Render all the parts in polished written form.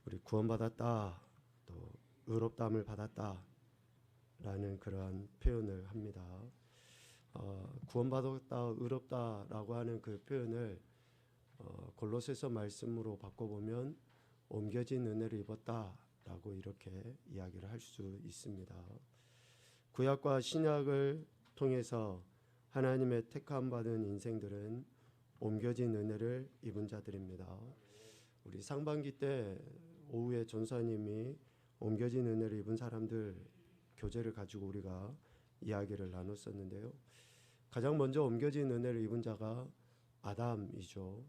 우리 구원받았다, 또 의롭다함을 받았다라는 그러한 표현을 합니다. 구원받았다, 의롭다라고 하는 그 표현을 골로새서 말씀으로 바꿔보면 옮겨진 은혜를 입었다라고 이렇게 이야기를 할 수 있습니다. 구약과 신약을 통해서 하나님의 택함 받은 인생들은 옮겨진 은혜를 입은 자들입니다. 우리 상반기 때 오후에 전사님이 옮겨진 은혜를 입은 사람들 교재를 가지고 우리가 이야기를 나눴었는데요. 가장 먼저 옮겨진 은혜를 입은 자가 아담이죠.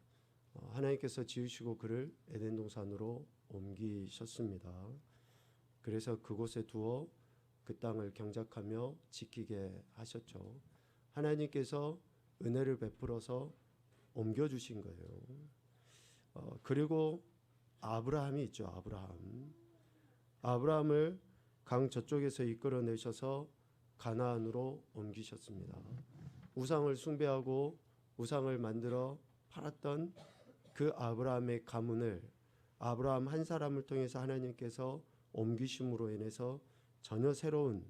하나님께서 지으시고 그를 에덴 동산으로 옮기셨습니다. 그래서 그곳에 두어 그 땅을 경작하며 지키게 하셨죠. 하나님께서 은혜를 베풀어서 옮겨주신 거예요. 그리고 아브라함이 있죠. 아브라함을 강 저쪽에서 이끌어내셔서 가나안으로 옮기셨습니다. 우상을 숭배하고 우상을 만들어 팔았던 그 아브라함의 가문을 아브라함 한 사람을 통해서 하나님께서 옮기심으로 인해서 전혀 새로운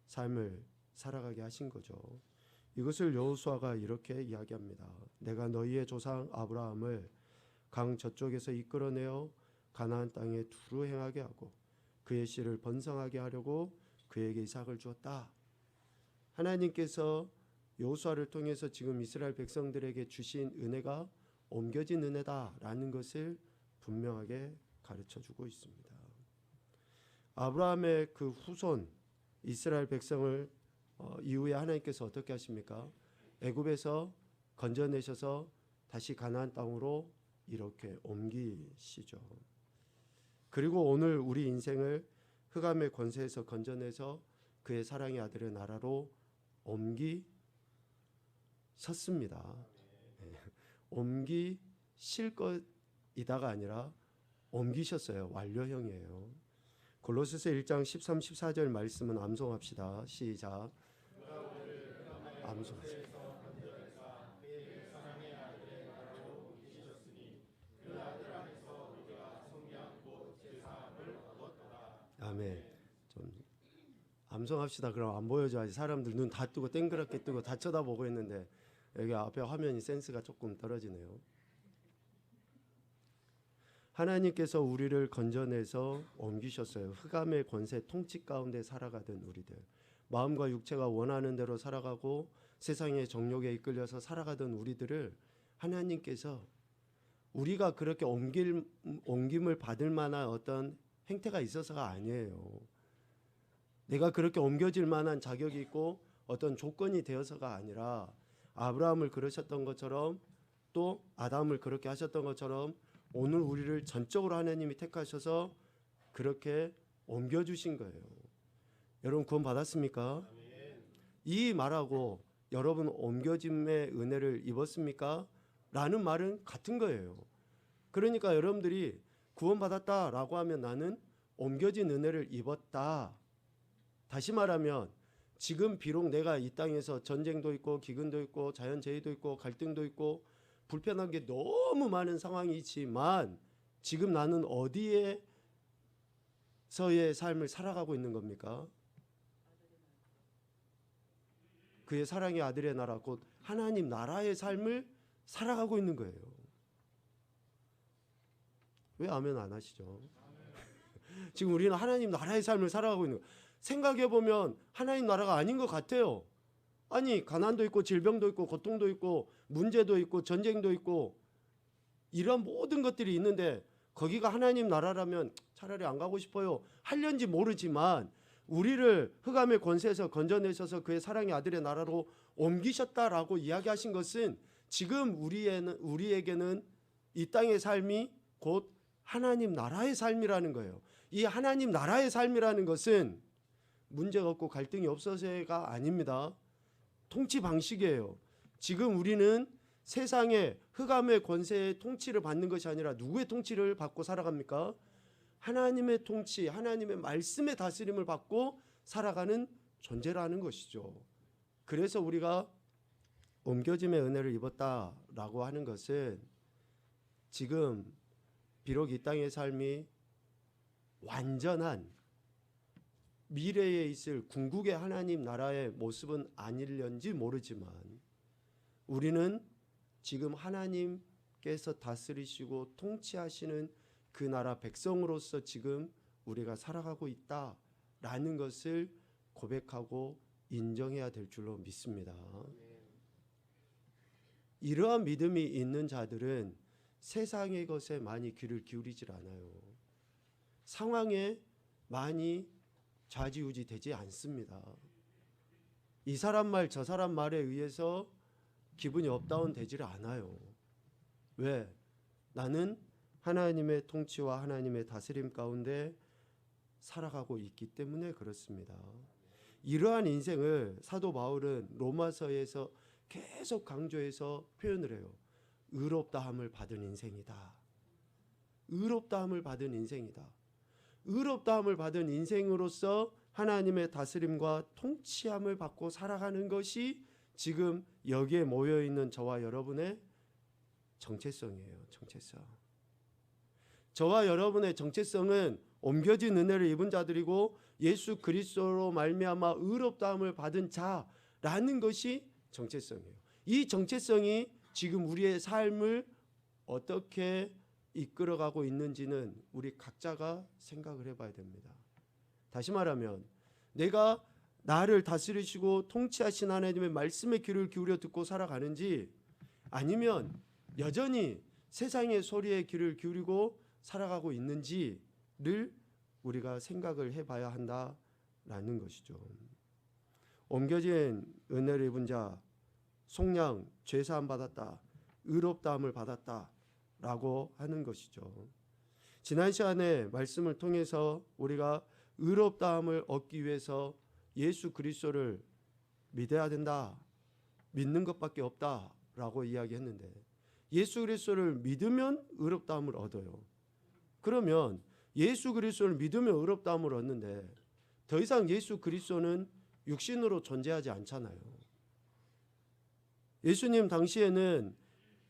삶을 살아가게 하신 거죠. 이것을 여호수아가 이렇게 이야기합니다. 내가 너희의 조상 아브라함을 강 저쪽에서 이끌어내어 가나안 땅에 두루 행하게 하고 그의 씨를 번성하게 하려고 그에게 이삭을 주었다. 하나님께서 여호수아를 통해서 지금 이스라엘 백성들에게 주신 은혜가 옮겨진 은혜다라는 것을 분명하게 가르쳐주고 있습니다. 아브라함의 그 후손 이스라엘 백성을 이후에 하나님께서 어떻게 하십니까? 애굽에서 건져내셔서 다시 가나안 땅으로 이렇게 옮기시죠. 그리고 오늘 우리 인생을 흑암의 권세에서 건져내서 그의 사랑의 아들의 나라로 옮기셨습니다. 옮기실 것이다가 아니라 옮기셨어요. 완료형이에요. 골로새서 1장 13, 14절 말씀은 암송합시다. 시작. 암송하세요. 아멘. 좀 암송합시다. 그럼 안 보여줘야지. 사람들 눈 다 뜨고 땡그랗게 뜨고 다 쳐다보고 있는데 여기 앞에 화면이 센스가 조금 떨어지네요. 하나님께서 우리를 건져내서 옮기셨어요. 흑암의 권세 통치 가운데 살아가던 우리들, 마음과 육체가 원하는 대로 살아가고 세상의 정욕에 이끌려서 살아가던 우리들을 하나님께서 우리가 그렇게 옮김을 받을 만한 어떤 행태가 있어서가 아니에요. 내가 그렇게 옮겨질 만한 자격이 있고 어떤 조건이 되어서가 아니라 아브라함을 그러셨던 것처럼 또 아담을 그렇게 하셨던 것처럼 오늘 우리를 전적으로 하나님이 택하셔서 그렇게 옮겨주신 거예요. 여러분 구원 받았습니까? 이 말하고 여러분 옮겨짐의 은혜를 입었습니까? 라는 말은 같은 거예요. 그러니까 여러분들이 구원받았다라고 하면 나는 옮겨진 은혜를 입었다. 다시 말하면 지금 비록 내가 이 땅에서 전쟁도 있고 기근도 있고 자연재해도 있고 갈등도 있고 불편한 게 너무 많은 상황이지만 지금 나는 어디에서의 삶을 살아가고 있는 겁니까? 그의 사랑의 아들의 나라 곧 하나님 나라의 삶을 살아가고 있는 거예요. 왜 아멘 안 하시죠? 지금 우리는 하나님 나라의 삶을 살아가고 있는 거예요. 생각해보면 하나님 나라가 아닌 것 같아요. 아니 가난도 있고 질병도 있고 고통도 있고 문제도 있고 전쟁도 있고 이런 모든 것들이 있는데 거기가 하나님 나라라면 차라리 안 가고 싶어요 할련지 모르지만 우리를 흑암의 권세에서 건져내셔서 그의 사랑의 아들의 나라로 옮기셨다라고 이야기하신 것은 지금 우리에게는 이 땅의 삶이 곧 하나님 나라의 삶이라는 거예요. 이 하나님 나라의 삶이라는 것은 문제가 없고 갈등이 없어서가 아닙니다. 통치 방식이에요. 지금 우리는 세상의 흑암의 권세의 통치를 받는 것이 아니라 누구의 통치를 받고 살아갑니까? 하나님의 통치, 하나님의 말씀의 다스림을 받고 살아가는 존재라는 것이죠. 그래서 우리가 옮겨짐의 은혜를 입었다라고 하는 것은 지금 비록 이 땅의 삶이 완전한 미래에 있을 궁극의 하나님 나라의 모습은 아닐런지 모르지만 우리는 지금 하나님께서 다스리시고 통치하시는 그 나라 백성으로서 지금 우리가 살아가고 있다라는 것을 고백하고 인정해야 될 줄로 믿습니다. 이러한 믿음이 있는 자들은 세상의 것에 많이 귀를 기울이질 않아요. 상황에 많이 좌지우지 되지 않습니다. 이 사람 말 저 사람 말에 의해서 기분이 업다운 되지를 않아요. 왜? 나는 하나님의 통치와 하나님의 다스림 가운데 살아가고 있기 때문에 그렇습니다. 이러한 인생을 사도 바울은 로마서에서 계속 강조해서 표현을 해요. 의롭다함을 받은 인생이다. 의롭다함을 받은 인생이다. 의롭다함을 받은 인생으로서 하나님의 다스림과 통치함을 받고 살아가는 것이 지금 여기에 모여있는 저와 여러분의 정체성이에요. 정체성. 저와 여러분의 정체성은 옮겨진 은혜를 입은 자들이고 예수 그리스도로 말미암아 의롭다함을 받은 자라는 것이 정체성이에요. 이 정체성이 지금 우리의 삶을 어떻게 이끌어가고 있는지는 우리 각자가 생각을 해봐야 됩니다. 다시 말하면 내가 나를 다스리시고 통치하신 하나님의 말씀에 귀를 기울여 듣고 살아가는지 아니면 여전히 세상의 소리에 귀를 기울이고 살아가고 있는지를 우리가 생각을 해봐야 한다라는 것이죠. 옮겨진 은혜를 입은 자, 속량 죄사함 받았다, 의롭다함을 받았다라고 하는 것이죠. 지난 시간에 말씀을 통해서 우리가 의롭다함을 얻기 위해서 예수 그리스도를 믿어야 된다, 믿는 것밖에 없다라고 이야기했는데 예수 그리스도를 믿으면 의롭다함을 얻어요. 그러면 예수 그리스도를 믿으면 의롭다함을 얻는데 더 이상 예수 그리스도는 육신으로 존재하지 않잖아요. 예수님 당시에는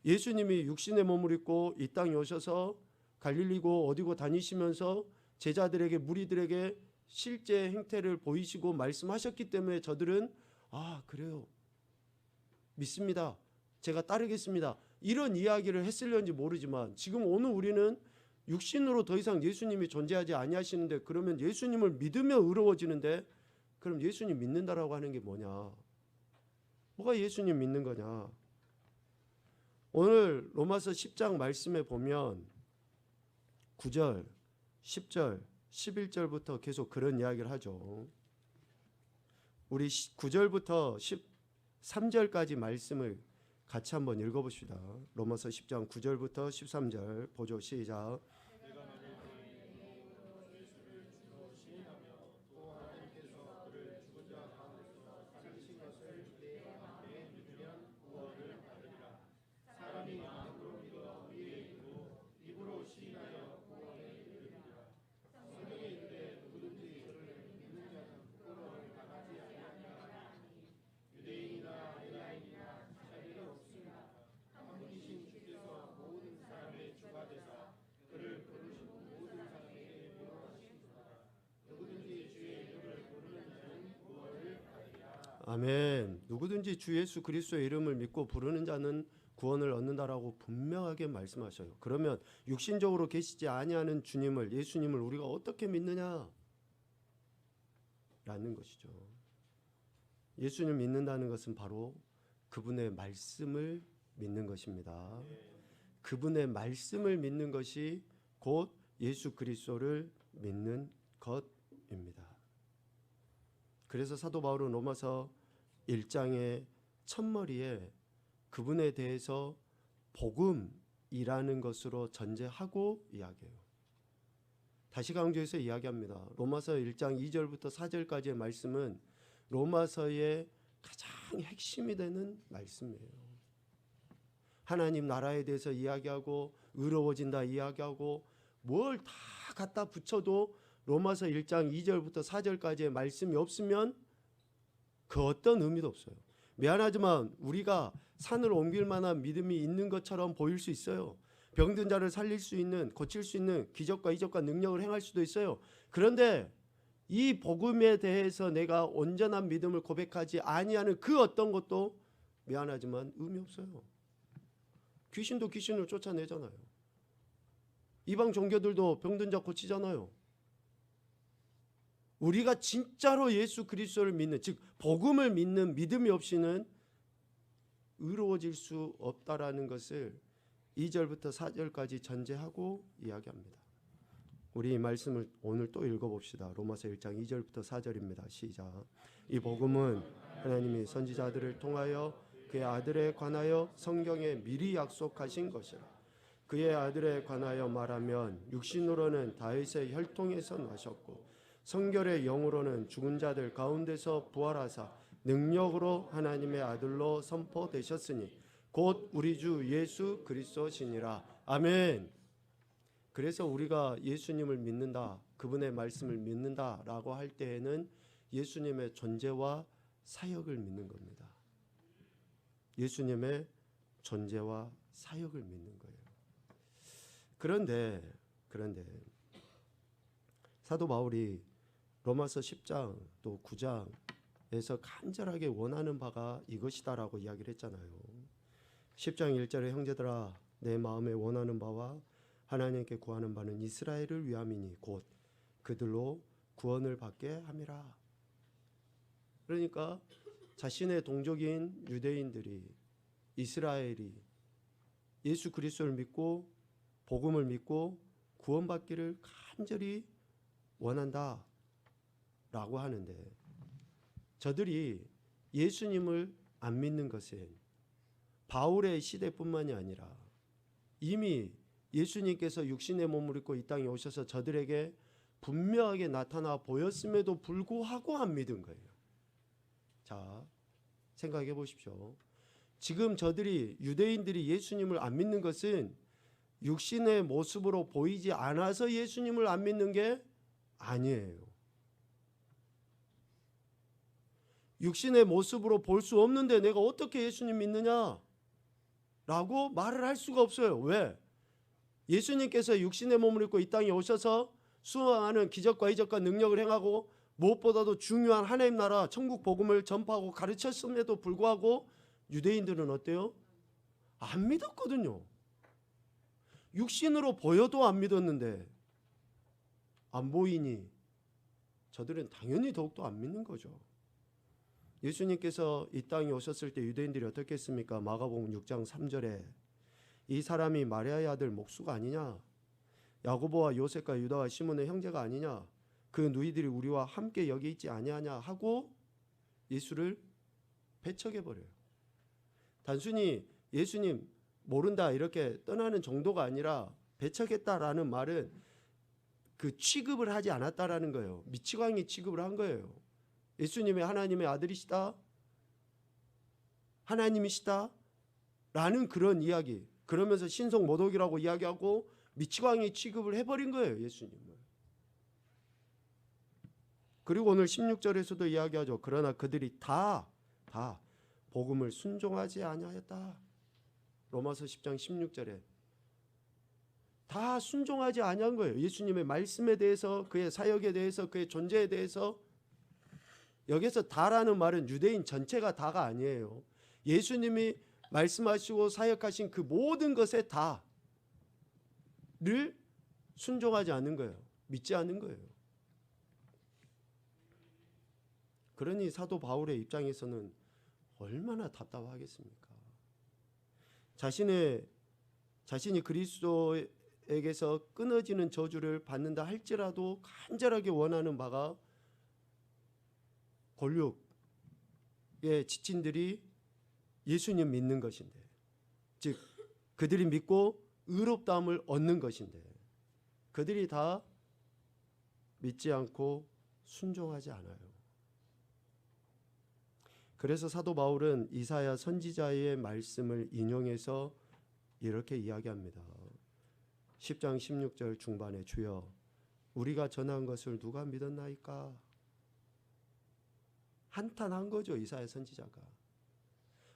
예수님이 육신의 몸을 입고 이 땅에 오셔서 갈릴리고 어디고 다니시면서 제자들에게 무리들에게 실제 행태를 보이시고 말씀하셨기 때문에 저들은 아 그래요, 믿습니다, 제가 따르겠습니다, 이런 이야기를 했을런지 모르지만 지금 오늘 우리는 육신으로 더 이상 예수님이 존재하지 아니하시는데 그러면 예수님을 믿으며 의로워지는데 그럼 예수님 믿는다라고 하는 게 뭐냐? 뭐가 예수님 믿는 거냐? 오늘 로마서 10장 말씀에 보면 9절, 10절, 11절부터 계속 그런 이야기를 하죠. 우리 9절부터 13절까지 말씀을 같이 한번 읽어봅시다. 로마서 10장 9절부터 13절 보죠. 시작. 아멘. 누구든지 주 예수 그리스도의 이름을 믿고 부르는 자는 구원을 얻는다라고 분명하게 말씀하셔요. 그러면 육신적으로 계시지 아니하는 주님을, 예수님을 우리가 어떻게 믿느냐? 라는 것이죠. 예수님 믿는다는 것은 바로 그분의 말씀을 믿는 것입니다. 그분의 말씀을 믿는 것이 곧 예수 그리스도를 믿는 것입니다. 그래서 사도 바울은 로마서 1장의 첫머리에 그분에 대해서 복음이라는 것으로 전제하고 이야기해요. 다시 강조해서 이야기합니다. 로마서 1장 2절부터 4절까지의 말씀은 로마서의 가장 핵심이 되는 말씀이에요. 하나님 나라에 대해서 이야기하고 의로워진다 이야기하고 뭘 다 갖다 붙여도 로마서 1장 2절부터 4절까지의 말씀이 없으면 그 어떤 의미도 없어요. 미안하지만 우리가 산을 옮길 만한 믿음이 있는 것처럼 보일 수 있어요. 병든 자를 살릴 수 있는, 고칠 수 있는 기적과 이적과 능력을 행할 수도 있어요. 그런데 이 복음에 대해서 내가 온전한 믿음을 고백하지 아니하는 그 어떤 것도 미안하지만 의미 없어요. 귀신도 귀신을 쫓아내잖아요. 이방 종교들도 병든 자 고치잖아요. 우리가 진짜로 예수 그리스도를 믿는, 즉 복음을 믿는 믿음이 없이는 의로워질 수 없다라는 것을 2절부터 4절까지 전제하고 이야기합니다. 우리 이 말씀을 오늘 또 읽어봅시다. 로마서 1장 2절부터 4절입니다. 시작. 이 복음은 하나님이 선지자들을 통하여 그의 아들에 관하여 성경에 미리 약속하신 것이라. 그의 아들에 관하여 말하면 육신으로는 다윗의 혈통에서 나셨고 성결의 영으로는 죽은 자들 가운데서 부활하사 능력으로 하나님의 아들로 선포되셨으니 곧 우리 주 예수 그리스도시니라. 아멘. 그래서 우리가 예수님을 믿는다, 그분의 말씀을 믿는다라고 할 때에는 예수님의 존재와 사역을 믿는 겁니다. 예수님의 존재와 사역을 믿는 거예요. 그런데 사도 바울이 로마서 10장 또 9장에서 간절하게 원하는 바가 이것이다라고 이야기를 했잖아요. 10장 1절에 형제들아 내 마음에 원하는 바와 하나님께 구하는 바는 이스라엘을 위함이니 곧 그들로 구원을 받게 함이라. 그러니까 자신의 동족인 유대인들이, 이스라엘이 예수 그리스도를 믿고 복음을 믿고 구원받기를 간절히 원한다 라고 하는데, 저들이 예수님을 안 믿는 것은 바울의 시대뿐만이 아니라 이미 예수님께서 육신의 몸을 입고 이 땅에 오셔서 저들에게 분명하게 나타나 보였음에도 불구하고 안 믿은 거예요. 자, 생각해 보십시오. 지금 저들이, 유대인들이 예수님을 안 믿는 것은 육신의 모습으로 보이지 않아서 예수님을 안 믿는 게 아니에요. 육신의 모습으로 볼 수 없는데 내가 어떻게 예수님 믿느냐? 라고 말을 할 수가 없어요. 왜? 예수님께서 육신의 몸을 입고 이 땅에 오셔서 수많은 기적과 이적과 능력을 행하고 무엇보다도 중요한 하나님 나라 천국 복음을 전파하고 가르쳤음에도 불구하고 유대인들은 어때요? 안 믿었거든요. 육신으로 보여도 안 믿었는데 안 보이니 저들은 당연히 더욱더 안 믿는 거죠. 예수님께서 이 땅에 오셨을 때 유대인들이 어떻게 했습니까? 마가복음 6장 3절에 이 사람이 마리아의 아들 목수가 아니냐? 야고보와 요셉과 유다와 시몬의 형제가 아니냐? 그 누이들이 우리와 함께 여기 있지 아니하냐? 하고 예수를 배척해버려요. 단순히 예수님 모른다 이렇게 떠나는 정도가 아니라 배척했다라는 말은 그 취급을 하지 않았다라는 거예요. 미치광이 취급을 한 거예요. 예수님의 하나님의 아들이시다, 하나님이시다 라는 그런 이야기, 그러면서 신성 모독이라고 이야기하고 미치광이 취급을 해버린 거예요, 예수님을. 그리고 오늘 16절에서도 이야기하죠. 그러나 그들이 다 복음을 순종하지 아니하였다. 로마서 10장 16절에 다 순종하지 아니한 거예요. 예수님의 말씀에 대해서, 그의 사역에 대해서, 그의 존재에 대해서. 여기서 다라는 말은 유대인 전체가 다가 아니에요. 예수님이 말씀하시고 사역하신 그 모든 것에 다를 순종하지 않는 거예요. 믿지 않는 거예요. 그러니 사도 바울의 입장에서는 얼마나 답답하겠습니까? 자신이 그리스도에게서 끊어지는 저주를 받는다 할지라도 간절하게 원하는 바가 권력의 지친들이 예수님 믿는 것인데, 즉 그들이 믿고 의롭다함을 얻는 것인데 그들이 다 믿지 않고 순종하지 않아요. 그래서 사도 바울은 이사야 선지자의 말씀을 인용해서 이렇게 이야기합니다. 10장 16절 중반에 주여 우리가 전한 것을 누가 믿었나이까? 한탄한 거죠, 이사야 선지자가.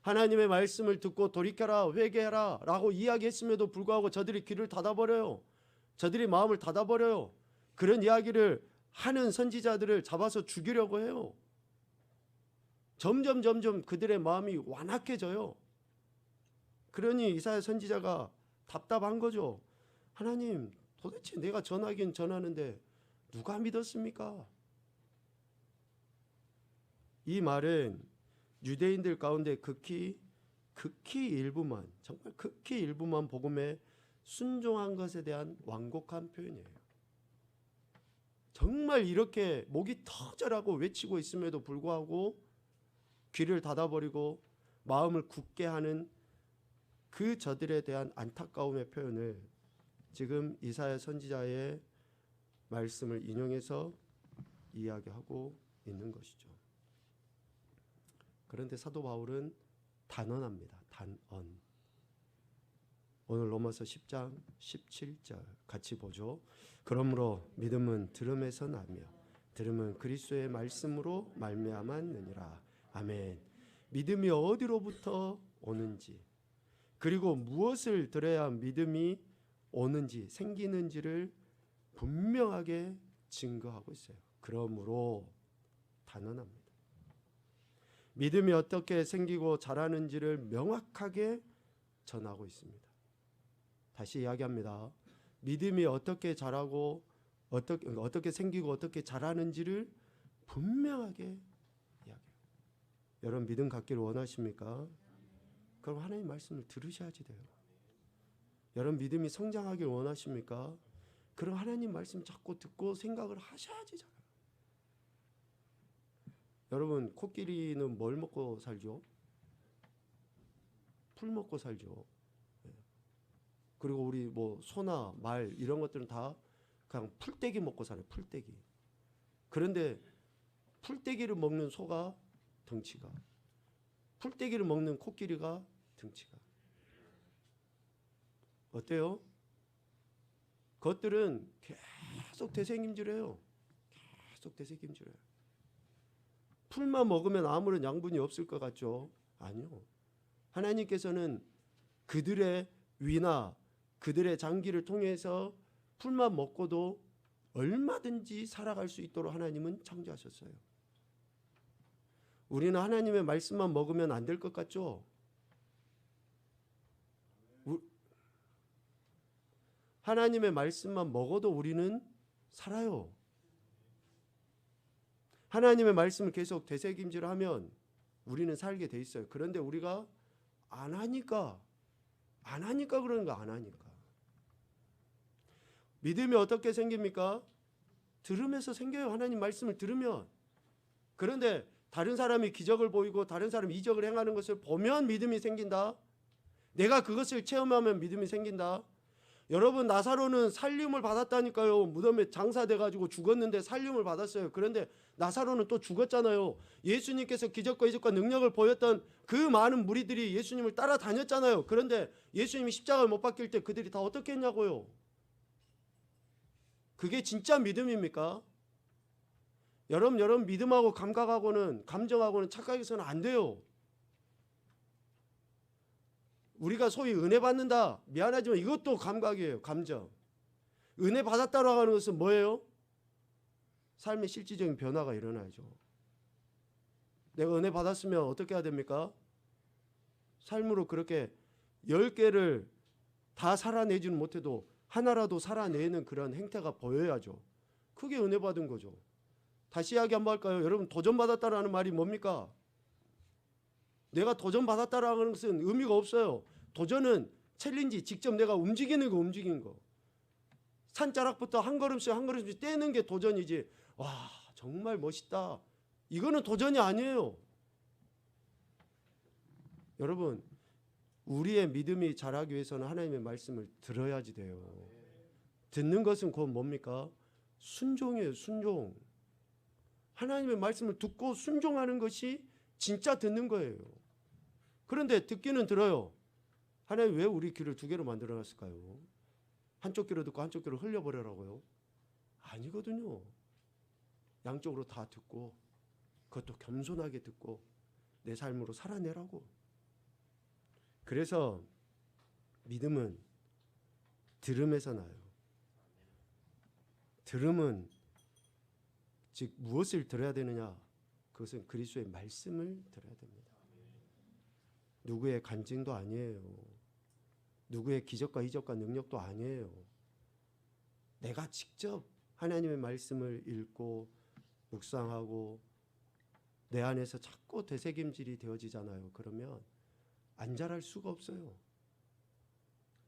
하나님의 말씀을 듣고 돌이켜라, 회개해라 라고 이야기했음에도 불구하고 저들이 귀를 닫아버려요. 저들이 마음을 닫아버려요. 그런 이야기를 하는 선지자들을 잡아서 죽이려고 해요. 점점 그들의 마음이 완악해져요. 그러니 이사야 선지자가 답답한 거죠. 하나님, 도대체 내가 전하긴 전하는데 누가 믿었습니까? 이 말은 유대인들 가운데 극히 일부만, 정말 극히 일부만 복음에 순종한 것에 대한 완곡한 표현이에요. 정말 이렇게 목이 터져라고 외치고 있음에도 불구하고 귀를 닫아버리고 마음을 굳게 하는 그 저들에 대한 안타까움의 표현을 지금 이사야 선지자의 말씀을 인용해서 이야기하고 있는 것이죠. 그런데 사도 바울은 단언합니다. 단언. 오늘 로마서 10장 17절 같이 보죠. 그러므로 믿음은 들음에서 나며 들음은 그리스도의 말씀으로 말미암았느니라. 아멘. 믿음이 어디로부터 오는지, 그리고 무엇을 들어야 믿음이 오는지 생기는지를 분명하게 증거하고 있어요. 그러므로 단언합니다. 믿음이 어떻게 생기고 자라는지를 명확하게 전하고 있습니다. 다시 이야기합니다. 믿음이 어떻게 자라고 어떻게 생기고 어떻게 자라는지를 분명하게 이야기해요. 여러분 믿음 갖기를 원하십니까? 그럼 하나님 말씀을 들으셔야지 돼요. 여러분 믿음이 성장하길 원하십니까? 그럼 하나님 말씀 자꾸 듣고 생각을 하셔야지 자라요. 여러분 코끼리는 뭘 먹고 살죠? 풀 먹고 살죠. 그리고 우리 뭐 소나 말 이런 것들은 다 그냥 풀떼기 먹고 살아요. 풀떼기. 그런데 풀떼기를 먹는 소가 덩치가, 풀떼기를 먹는 코끼리가 덩치가 어때요? 그것들은 계속 되새김질해요. 계속 되새김질해요. 풀만 먹으면 아무런 양분이 없을 것 같죠? 아니요. 하나님께서는 그들의 위나 그들의 장기를 통해서 풀만 먹고도 얼마든지 살아갈 수 있도록 하나님은 창조하셨어요. 우리는 하나님의 말씀만 먹으면 안 될 것 같죠? 하나님의 말씀만 먹어도 우리는 살아요. 하나님의 말씀을 계속 되새김질하면 우리는 살게 돼 있어요. 그런데 우리가 안 하니까 그러는 거, 안 하니까. 믿음이 어떻게 생깁니까? 들으면서 생겨요. 하나님 말씀을 들으면. 그런데 다른 사람이 기적을 보이고 다른 사람이 이적을 행하는 것을 보면 믿음이 생긴다. 내가 그것을 체험하면 믿음이 생긴다. 여러분 나사로는 살림을 받았다니까요. 무덤에 장사돼가지고 죽었는데 살림을 받았어요. 그런데 나사로는 또 죽었잖아요. 예수님께서 기적과 이적과 능력을 보였던 그 많은 무리들이 예수님을 따라다녔잖아요. 그런데 예수님이 십자가를 못 박힐 때 그들이 다 어떻게 했냐고요. 그게 진짜 믿음입니까? 여러분 믿음하고 감각하고는, 감정하고는 착각해서는 안 돼요. 우리가 소위 은혜 받는다, 미안하지만 이것도 감각이에요. 감정. 은혜 받았다라고 하는 것은 뭐예요? 삶의 실질적인 변화가 일어나죠. 내가 은혜 받았으면 어떻게 해야 됩니까? 삶으로 그렇게 10개를 다 살아내지는 못해도 하나라도 살아내는 그런 행태가 보여야죠. 그게 은혜 받은 거죠. 다시 이야기 한번 할까요? 여러분 도전받았다라는 말이 뭡니까? 내가 도전받았다라는 것은 의미가 없어요. 도전은 챌린지, 직접 내가 움직이는 거. 산자락부터 한 걸음씩 한 걸음씩 떼는 게 도전이지. 와, 정말 멋있다. 이거는 도전이 아니에요. 여러분, 우리의 믿음이 자라기 위해서는 하나님의 말씀을 들어야지 돼요. 듣는 것은 곧 뭡니까? 순종이에요. 순종. 하나님의 말씀을 듣고 순종하는 것이 진짜 듣는 거예요. 그런데 듣기는 들어요. 하나님 왜 우리 귀를 두 개로 만들어놨을까요? 한쪽 귀로 듣고 한쪽 귀로 흘려버리라고요? 아니거든요. 양쪽으로 다 듣고 그것도 겸손하게 듣고 내 삶으로 살아내라고. 그래서 믿음은 들음에서 나요. 들음은 즉 무엇을 들어야 되느냐? 그것은 그리스도의 말씀을 들어야 됩니다. 누구의 간증도 아니에요. 누구의 기적과 이적과 능력도 아니에요. 내가 직접 하나님의 말씀을 읽고 묵상하고 내 안에서 자꾸 되새김질이 되어지잖아요. 그러면 안 자랄 수가 없어요.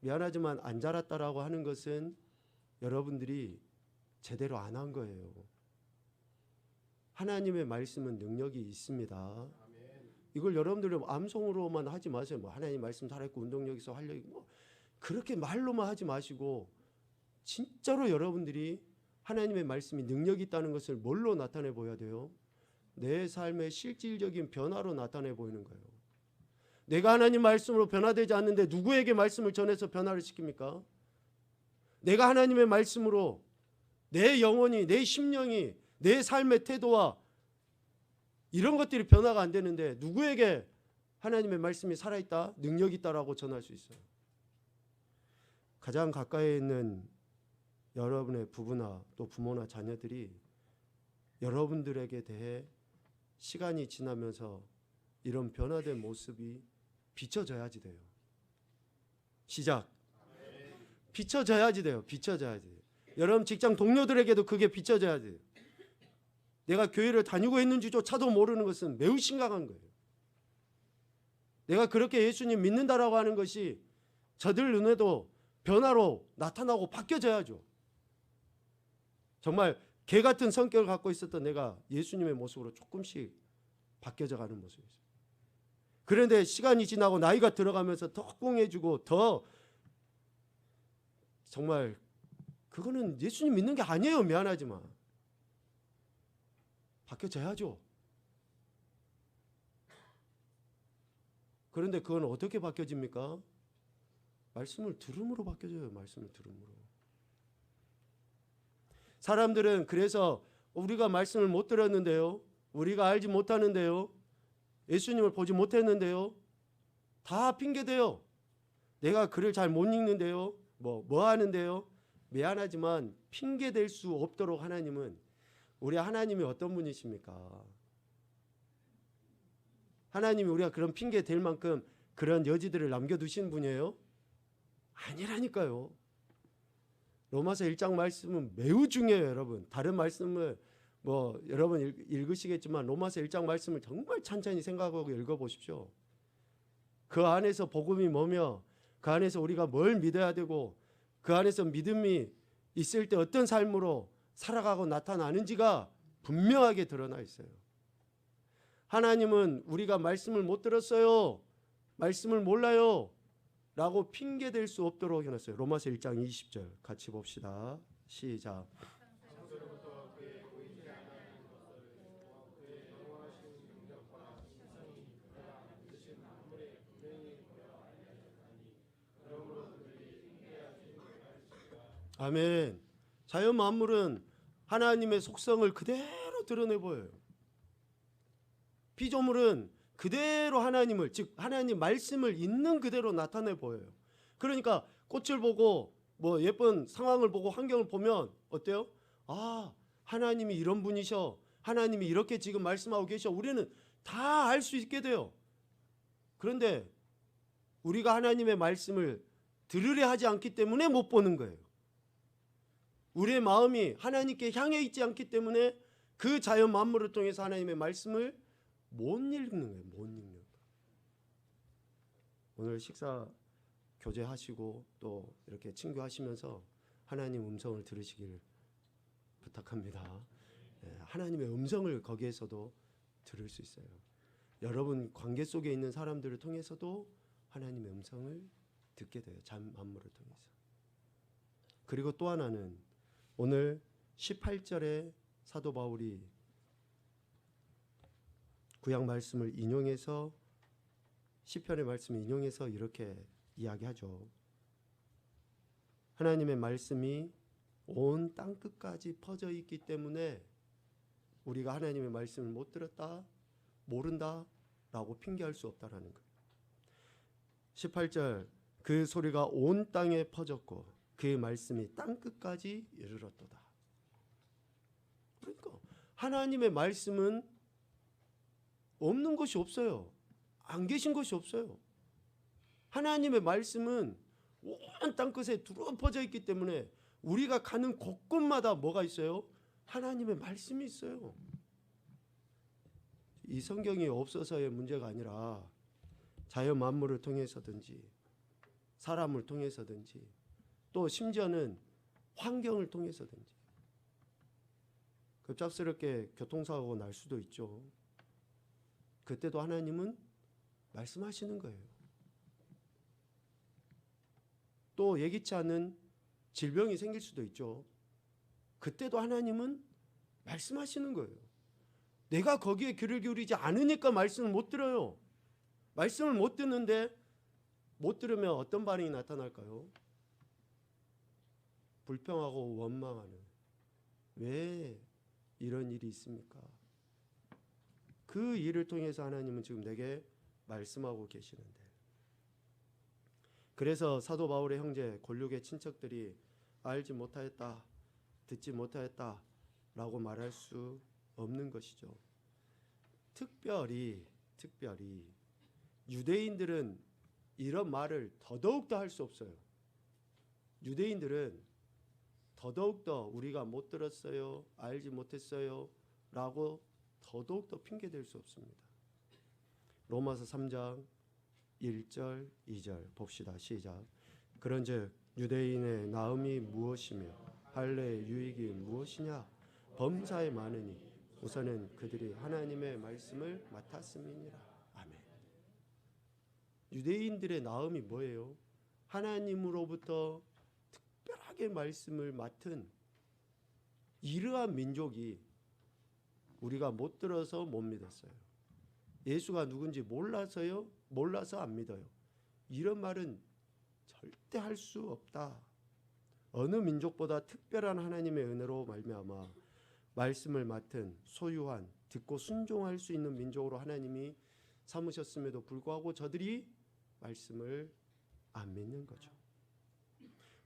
미안하지만 안 자랐다라고 하는 것은 여러분들이 제대로 안 한 거예요. 하나님의 말씀은 능력이 있습니다. 이걸 여러분들이 암송으로만 하지 마세요. 뭐 하나님 말씀 살아있고 운동력 있어 활력 있고 뭐 그렇게 말로만 하지 마시고 진짜로 여러분들이 하나님의 말씀이 능력이 있다는 것을 뭘로 나타내 보여야 돼요? 내 삶의 실질적인 변화로 나타내 보이는 거예요. 내가 하나님 말씀으로 변화되지 않는데 누구에게 말씀을 전해서 변화를 시킵니까? 내가 하나님의 말씀으로 내 영혼이, 내 심령이, 내 삶의 태도와 이런 것들이 변화가 안 되는데 누구에게 하나님의 말씀이 살아있다, 능력이 있다라고 전할 수 있어요? 가장 가까이 있는 여러분의 부부나 또 부모나 자녀들이 여러분들에게 대해 시간이 지나면서 이런 변화된 모습이 비춰져야지 돼요. 시작. 비춰져야지 돼요. 비춰져야지 돼요. 여러분 직장 동료들에게도 그게 비춰져야 돼요. 내가 교회를 다니고 있는지조차도 모르는 것은 매우 심각한 거예요. 내가 그렇게 예수님 믿는다라고 하는 것이 저들 눈에도 변화로 나타나고 바뀌어져야죠. 정말 개 같은 성격을 갖고 있었던 내가 예수님의 모습으로 조금씩 바뀌어져 가는 모습이죠. 그런데 시간이 지나고 나이가 들어가면서 더 꿍해지고 더 정말 그거는 예수님 믿는 게 아니에요. 미안하지만 바뀌어져야죠. 그런데 그건 어떻게 바뀌어집니까? 말씀을 들음으로 바뀌어져요. 말씀을 들음으로. 사람들은 그래서 우리가 말씀을 못 들었는데요, 우리가 알지 못하는데요, 예수님을 보지 못했는데요, 다 핑계대요. 내가 글을 잘 못 읽는데요, 뭐 하는데요. 미안하지만 핑계댈 수 없도록 하나님은, 우리 하나님이 어떤 분이십니까? 하나님이 우리가 그런 핑계 댈 만큼 그런 여지들을 남겨두신 분이에요? 아니라니까요. 로마서 1장 말씀은 매우 중요해요. 여러분 다른 말씀을 여러분 읽으시겠지만 로마서 1장 말씀을 정말 찬찬히 생각하고 읽어보십시오. 그 안에서 복음이 뭐며 그 안에서 우리가 뭘 믿어야 되고 그 안에서 믿음이 있을 때 어떤 삶으로 살아가고 나타나는지가 분명하게 드러나 있어요. 하나님은 우리가 말씀을 못 들었어요, 말씀을 몰라요 라고 핑계댈 수 없도록 해놨어요. 로마서 1장 20절 같이 봅시다. 시작. 아멘. 자연 만물은 하나님의 속성을 그대로 드러내 보여요. 피조물은 그대로 하나님을, 즉 하나님 말씀을 있는 그대로 나타내 보여요. 그러니까 꽃을 보고 예쁜 상황을 보고 환경을 보면 어때요? 아, 하나님이 이런 분이셔, 하나님이 이렇게 지금 말씀하고 계셔. 우리는 다 알 수 있게 돼요. 그런데 우리가 하나님의 말씀을 들으려 하지 않기 때문에 못 보는 거예요. 우리의 마음이 하나님께 향해 있지 않기 때문에 그 자연 만물을 통해서 하나님의 말씀을 못 읽는 거예요. 못 읽는 거예요. 오늘 식사 교제하시고 또 이렇게 친교하시면서 하나님 음성을 들으시길 부탁합니다. 하나님의 음성을 거기에서도 들을 수 있어요. 여러분 관계 속에 있는 사람들을 통해서도 하나님의 음성을 듣게 돼요. 자연 만물을 통해서. 그리고 또 하나는 오늘 18절에 사도 바울이 구약 말씀을 인용해서 시편의 말씀을 인용해서 이렇게 이야기하죠. 하나님의 말씀이 온 땅 끝까지 퍼져 있기 때문에 우리가 하나님의 말씀을 못 들었다, 모른다 라고 핑계할 수 없다라는 거예요. 18절 그 소리가 온 땅에 퍼졌고 그의 말씀이 땅 끝까지 이르렀도다. 그러니까 하나님의 말씀은 없는 것이 없어요. 안 계신 것이 없어요. 하나님의 말씀은 온 땅끝에 두루퍼져 있기 때문에 우리가 가는 곳곳마다 뭐가 있어요? 하나님의 말씀이 있어요. 이 성경이 없어서의 문제가 아니라 자연 만물을 통해서든지 사람을 통해서든지 또 심지어는 환경을 통해서든지 급작스럽게 교통사고가 날 수도 있죠. 그때도 하나님은 말씀하시는 거예요. 또 예기치 않은 질병이 생길 수도 있죠. 그때도 하나님은 말씀하시는 거예요. 내가 거기에 귀를 기울이지 않으니까 말씀을 못 들어요. 말씀을 못 듣는데 못 들으면 어떤 반응이 나타날까요? 불평하고 원망하는. 왜 이런 일이 있습니까? 그 일을 통해서 하나님은 지금 내게 말씀하고 계시는데, 그래서 사도 바울의 형제 골육의 친척들이 알지 못하였다, 듣지 못하였다 라고 말할 수 없는 것이죠. 특별히 유대인들은 이런 말을 더더욱더 할 수 없어요. 유대인들은 더더욱더 우리가 못 들었어요, 알지 못했어요 라고 더더욱더 핑계댈 수 없습니다. 로마서 3장 1절 2절 봅시다. 시작. 그런즉 유대인의 나음이 무엇이며 할례의 유익이 무엇이냐? 범사에 많으니 우선은 그들이 하나님의 말씀을 맡았음이니라. 아멘. 유대인들의 나음이 뭐예요? 하나님으로부터 특별하게 말씀을 맡은 이러한 민족이 우리가 못 들어서 못 믿었어요. 예수가 누군지 몰라서요? 몰라서 안 믿어요. 이런 말은 절대 할 수 없다. 어느 민족보다 특별한 하나님의 은혜로 말미암아 말씀을 맡은 소유한 듣고 순종할 수 있는 민족으로 하나님이 삼으셨음에도 불구하고 저들이 말씀을 안 믿는 거죠.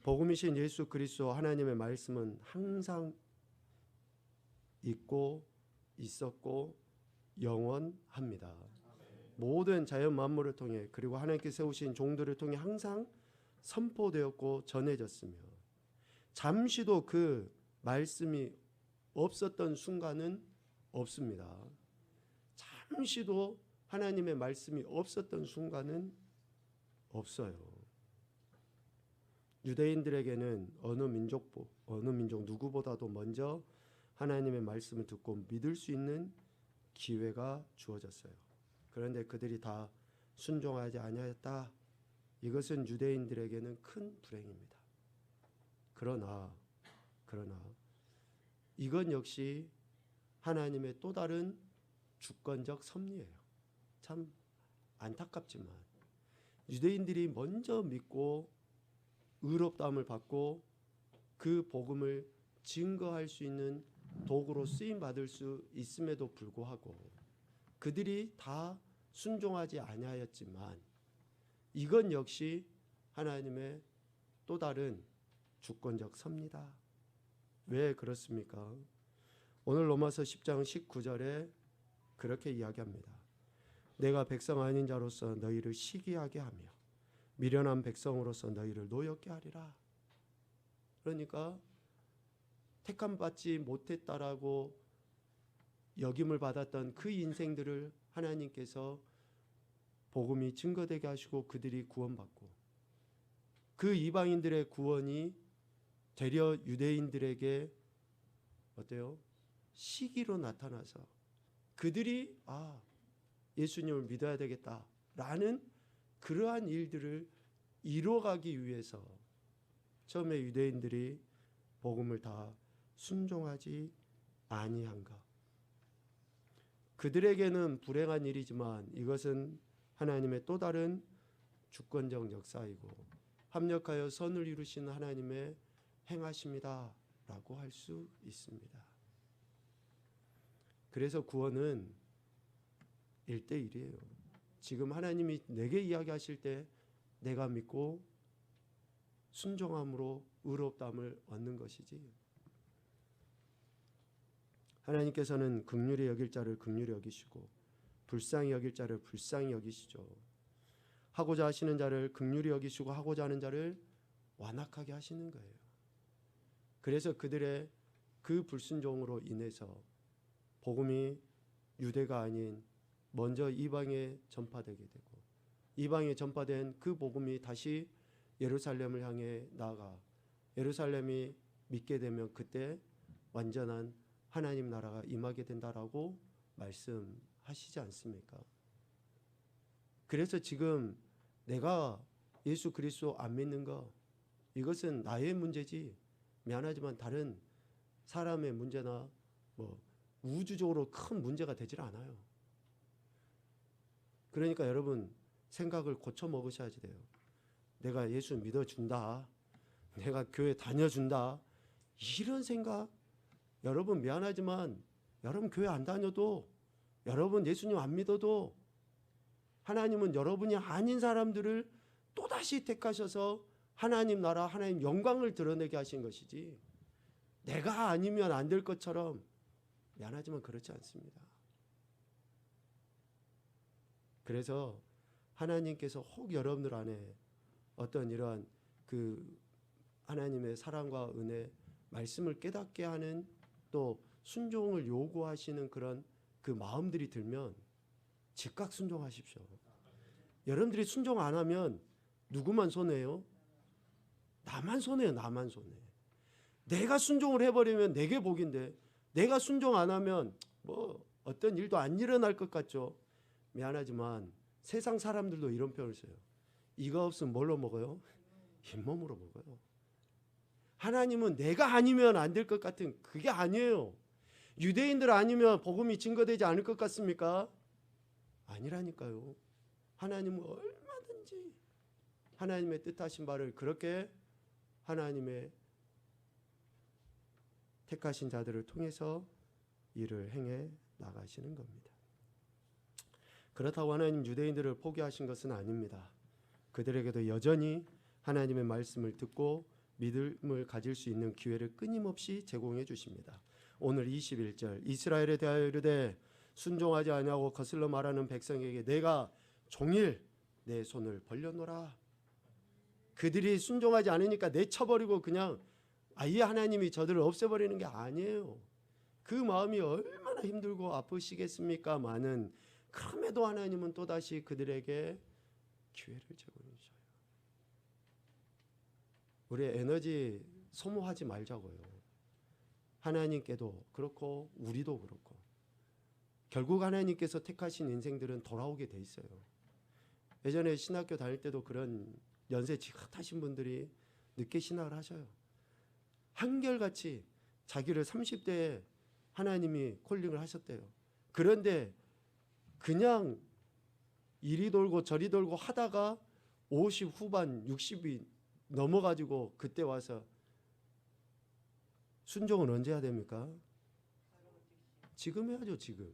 복음이신 예수 그리스도 하나님의 말씀은 항상 있고 있었고 영원합니다. 모든 자연 만물을 통해 그리고 하나님께 세우신 종들을 통해 항상 선포되었고 전해졌으며 잠시도 그 말씀이 없었던 순간은 없습니다. 잠시도 하나님의 말씀이 없었던 순간은 없어요. 유대인들에게는 어느 민족 누구보다도 먼저 하나님의 말씀을 듣고 믿을 수 있는 기회가 주어졌어요. 그런데 그들이 다 순종하지 아니하였다. 이것은 유대인들에게는 큰 불행입니다. 그러나 이건 역시 하나님의 또 다른 주권적 섭리예요. 참 안타깝지만 유대인들이 먼저 믿고 의롭다함을 받고 그 복음을 증거할 수 있는 도구로 쓰임 받을 수 있음에도 불구하고 그들이 다 순종하지 아니하였지만 이건 역시 하나님의 또 다른 주권적 섭리다. 왜 그렇습니까? 오늘 로마서 10장 19절에 그렇게 이야기합니다. 내가 백성 아닌 자로서 너희를 시기하게 하며 미련한 백성으로서 너희를 노엽게 하리라. 그러니까 택함 받지 못했다라고 역임을 받았던 그 인생들을 하나님께서 복음이 증거되게 하시고 그들이 구원받고 그 이방인들의 구원이 되려 유대인들에게 어때요? 시기로 나타나서 그들이 예수님을 믿어야 되겠다라는 그러한 일들을 이루어가기 위해서 처음에 유대인들이 복음을 다 순종하지 아니한가. 그들에게는 불행한 일이지만 이것은 하나님의 또 다른 주권적 역사이고 합력하여 선을 이루시는 하나님의 행하심이다 라고 할 수 있습니다. 그래서 구원은 1대1이에요. 지금 하나님이 내게 이야기하실 때 내가 믿고 순종함으로 의롭다함을 얻는 것이지. 하나님께서는 긍휼히 여길 자를 긍휼히 여기시고 불쌍히 여길 자를 불쌍히 여기시죠. 하고자 하시는 자를 긍휼히 여기시고 하고자 하는 자를 완악하게 하시는 거예요. 그래서 그들의 그 불순종으로 인해서 복음이 유대가 아닌 먼저 이방에 전파되게 되고, 이방에 전파된 그 복음이 다시 예루살렘을 향해 나아가 예루살렘이 믿게 되면 그때 완전한 하나님 나라가 임하게 된다라고 말씀하시지 않습니까? 그래서 지금 내가 예수 그리스도 안 믿는 거, 이것은 나의 문제지, 미안하지만 다른 사람의 문제나 뭐 우주적으로 큰 문제가 되질 않아요. 그러니까 여러분 생각을 고쳐 먹으셔야지 돼요. 내가 예수 믿어준다, 내가 교회 다녀준다, 이런 생각, 여러분 미안하지만 여러분 교회 안 다녀도, 여러분 예수님 안 믿어도 하나님은 여러분이 아닌 사람들을 또다시 택하셔서 하나님 나라, 하나님 영광을 드러내게 하신 것이지, 내가 아니면 안 될 것처럼, 미안하지만 그렇지 않습니다. 그래서 하나님께서 혹 여러분들 안에 어떤 이러한 그 하나님의 사랑과 은혜, 말씀을 깨닫게 하는, 또 순종을 요구하시는 그런 그 마음들이 들면 즉각 순종하십시오. 여러분들이 순종 안 하면 누구만 손해요? 나만 손해요. 나만 손해. 내가 순종을 해버리면 내게 복인데, 내가 순종 안 하면 뭐 어떤 일도 안 일어날 것 같죠. 미안하지만 세상 사람들도 이런 표현을 써요. 이거 없으면 뭘로 먹어요? 잇몸으로 먹어요. 하나님은 내가 아니면 안 될 것 같은, 그게 아니에요. 유대인들 아니면 복음이 증거되지 않을 것 같습니까? 아니라니까요. 하나님은 얼마든지 하나님의 뜻하신 바를 그렇게 하나님의 택하신 자들을 통해서 일을 행해 나가시는 겁니다. 그렇다고 하나님 유대인들을 포기하신 것은 아닙니다. 그들에게도 여전히 하나님의 말씀을 듣고 믿음을 가질 수 있는 기회를 끊임없이 제공해 주십니다. 오늘 21절, 이스라엘에 대하여 이르되 순종하지 아니하고 거슬러 말하는 백성에게 내가 종일 내 손을 벌려놓으라. 그들이 순종하지 않으니까 내쳐버리고 그냥 아예 하나님이 저들을 없애버리는 게 아니에요. 그 마음이 얼마나 힘들고 아프시겠습니까? 많은, 그럼에도 하나님은 또다시 그들에게 기회를 제공해 주셔요. 우리 에너지 소모하지 말자고요. 하나님께도 그렇고 우리도 그렇고 결국 하나님께서 택하신 인생들은 돌아오게 돼 있어요. 예전에 신학교 다닐 때도 그런 연세 지긋하신 분들이 늦게 신학을 하셔요. 한결같이 자기를 30대에 하나님이 콜링을 하셨대요. 그런데 그냥 이리 돌고 저리 돌고 하다가 50 후반 60이 넘어가지고 그때 와서 순종은 언제 해야 됩니까? 지금 해야죠. 지금.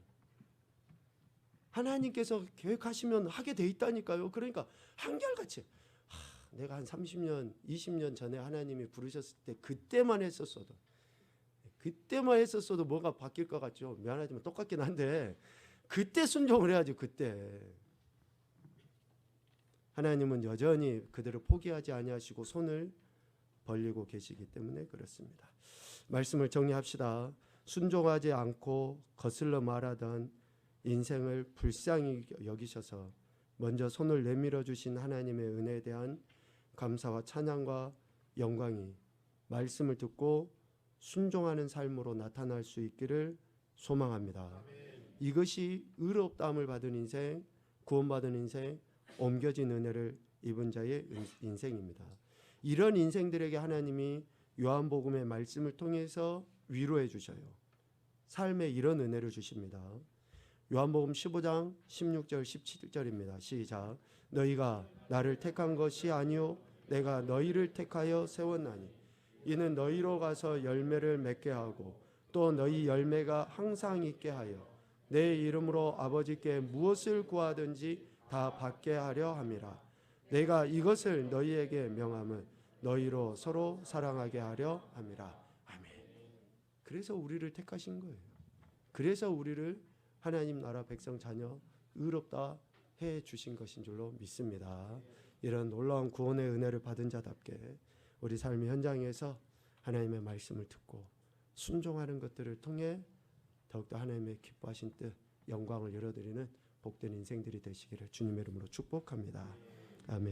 하나님께서 계획하시면 하게 돼 있다니까요. 그러니까 한결같이 내가 한 30년 20년 전에 하나님이 부르셨을 때 그때만 했었어도 뭐가 바뀔 것 같죠. 미안하지만 똑같긴 한데 그때 순종을 해야죠. 그때. 하나님은 여전히 그들을 포기하지 아니하시고 손을 벌리고 계시기 때문에 그렇습니다. 말씀을 정리합시다. 순종하지 않고 거슬러 말하던 인생을 불쌍히 여기셔서 먼저 손을 내밀어 주신 하나님의 은혜에 대한 감사와 찬양과 영광이 말씀을 듣고 순종하는 삶으로 나타날 수 있기를 소망합니다. 이것이 의롭다함을 받은 인생, 구원받은 인생, 옮겨진 은혜를 입은 자의 인생입니다. 이런 인생들에게 하나님이 요한복음의 말씀을 통해서 위로해 주셔요. 삶에 이런 은혜를 주십니다. 요한복음 15장 16절 17절입니다. 시작. 너희가 나를 택한 것이 아니요 내가 너희를 택하여 세웠나니 이는 너희로 가서 열매를 맺게 하고 또 너희 열매가 항상 있게 하여 내 이름으로 아버지께 무엇을 구하든지 다 받게 하려 함이라. 내가 이것을 너희에게 명함은 너희로 서로 사랑하게 하려 함이라. 아멘. 그래서 우리를 택하신 거예요. 그래서 우리를 하나님 나라 백성 자녀 의롭다 해 주신 것인 줄로 믿습니다. 이런 놀라운 구원의 은혜를 받은 자답게 우리 삶의 현장에서 하나님의 말씀을 듣고 순종하는 것들을 통해 더욱더 하나님의 기뻐하신 뜻, 영광을 열어드리는 복된 인생들이 되시기를 주님의 이름으로 축복합니다. 아멘.